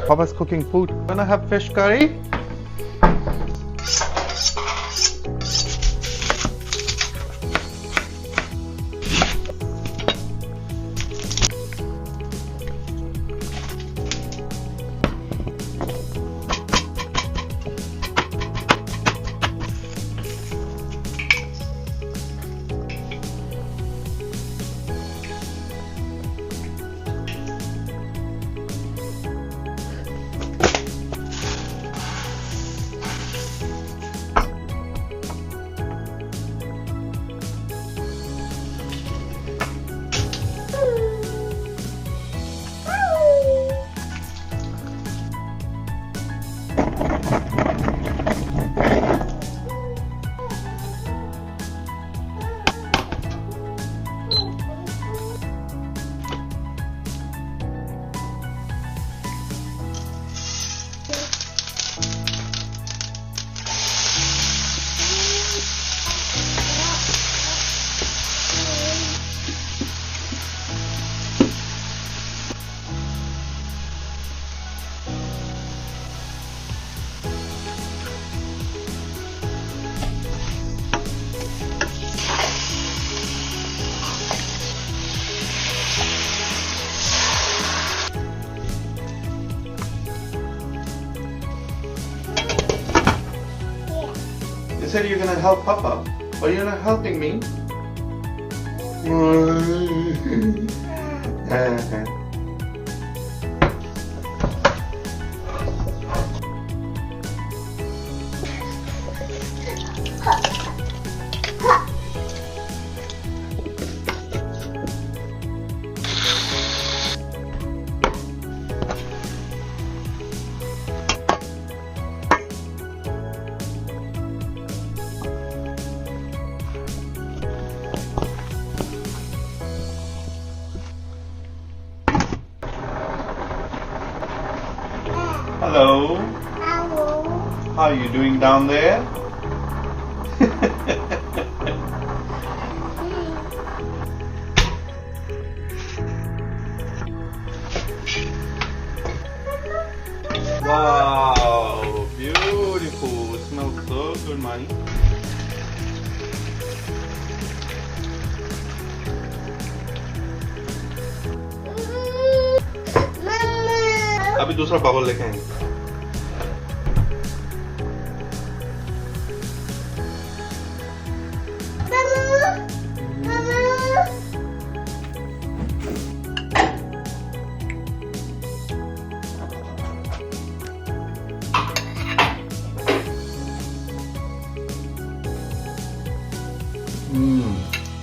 Papa's cooking food. Gonna have fish curry? You said you're gonna help Papa, but you're not helping me. Hello. Hello. How are you doing down there? Wow, beautiful. It smells so good, Mani. अभी दूसरा bowl लेके आएंगे.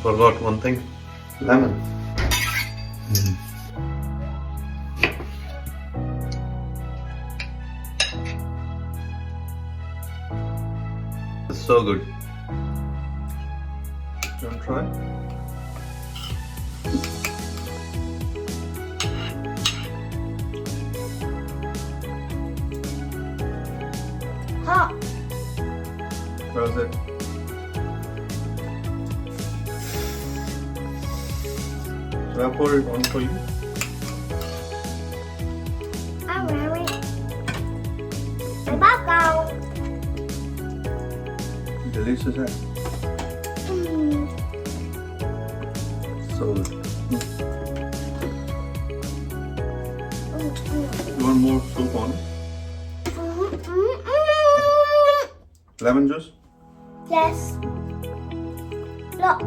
Forgot one thing. Lemon. It's so good. You want to try? Hot. How's it? Should I pour it on for you? I'm ready. I'm back out. Delicious, eh? So good. You want more soup on it? Lemon juice? Yes. Lot.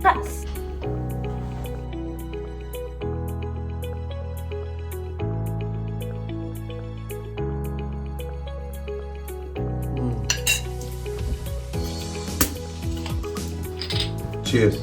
First. Cheers.